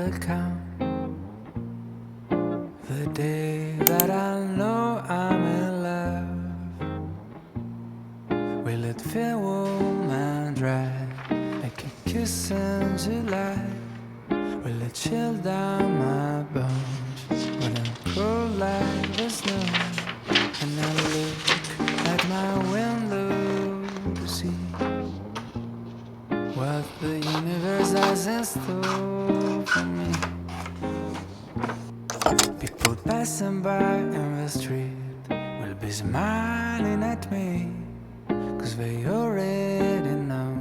will come, the day that I know I'm in love. Will it feel warm and dry, like a kiss in July? Will it chill down my bones when I'm cold like the snow? And I look at my window to see what the universe has in store for me. People passing by in the street will be smiling at me, 'cause they already know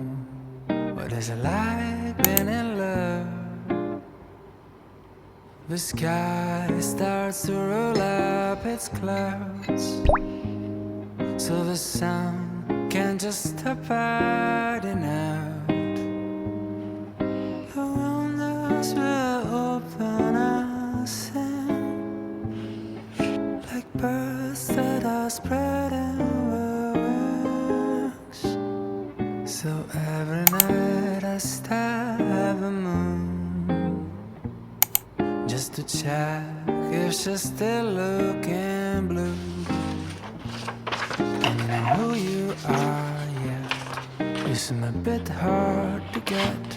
what it's like being in love. The sky starts to roll up its clouds, so the sun can't just stop hiding out. The windows will open and sing like birds that are spreading their wings. So every night I stare at the moon, just to check if she's still looking blue. I know who you are yet, you seem a bit hard to get,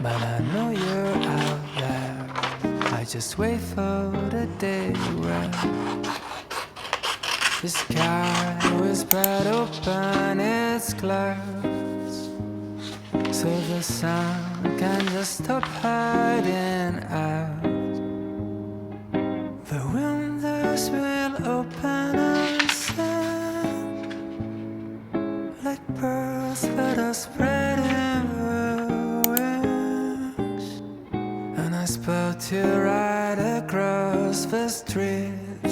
but I know you're out there. I just wait for the day when the sky will spread open its clouds, so the sun can just stop hiding out. The windows will open and sing like birds that are spreading their wings. And I spot you right across the street,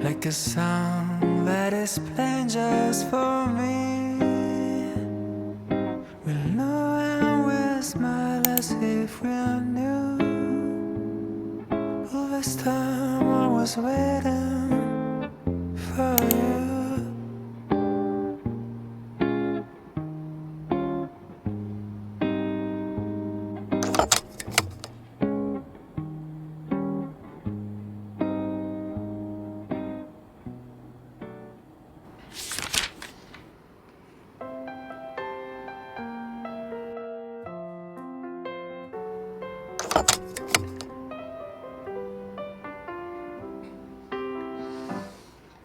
like a song that is playing just for me. We'll know and we'll smile as if we knew. All this time I was waiting for you.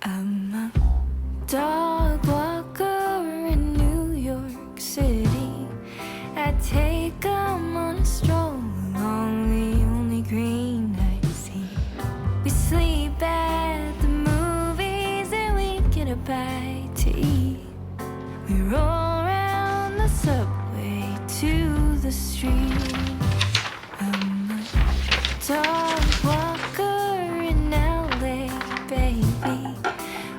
I'm a dog walker in New York City. I take 'em on a stroll along the only green I see. We sleep at the movies and we get a bite to eat. We roll around the subway to the street. I'm a dog walker in LA, baby.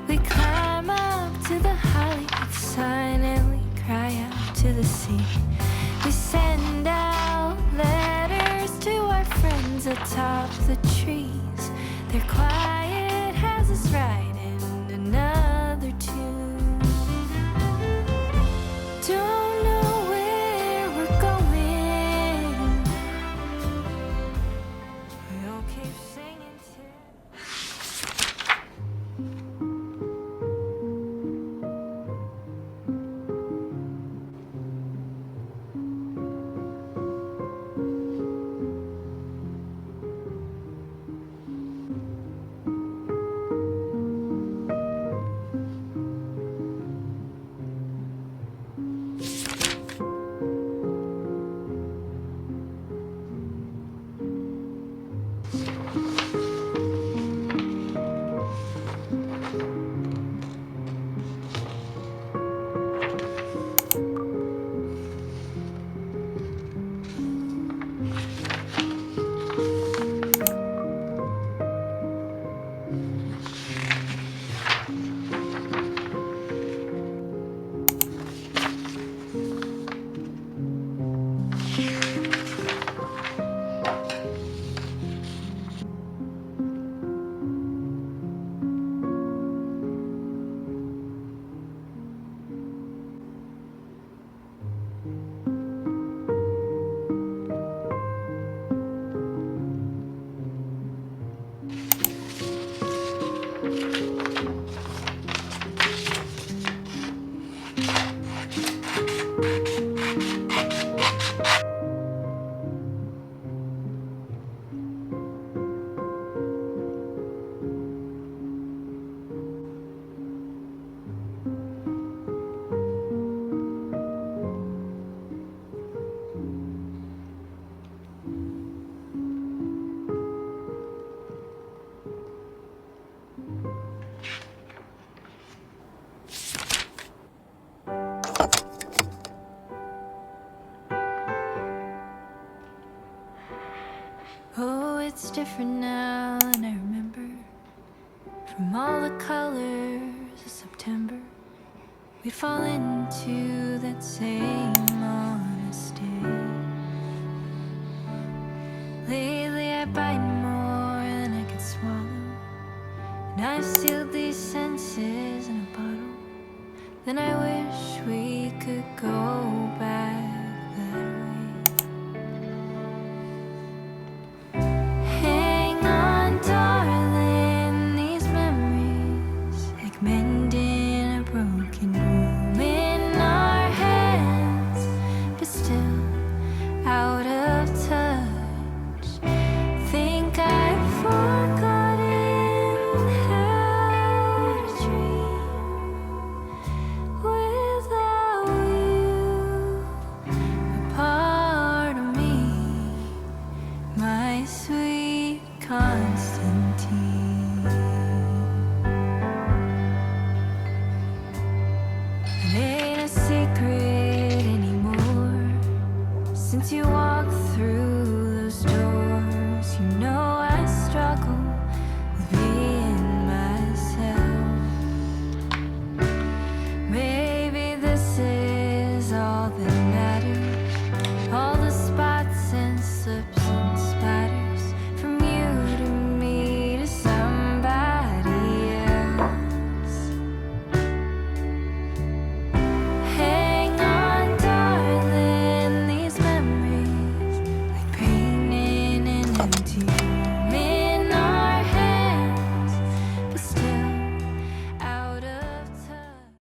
We climb up to the Hollywood sign and we cry out to the sea. We send out letters to our friends atop the trees. Their quiet has us writing another tune. Don't know where we're going. We all keep singing till it's different now than I remember. From all the colors of September, we fall into that same honest day. Lately I bite more than I can swallow, and I've sealed these senses in a bottle. Then I wish we could go back that way. Hang on, darling, these memories, like mending a broken room in our hands, but still out of touch. Think I've forgotten how to dream without you, a part of me, my sweet Constantine.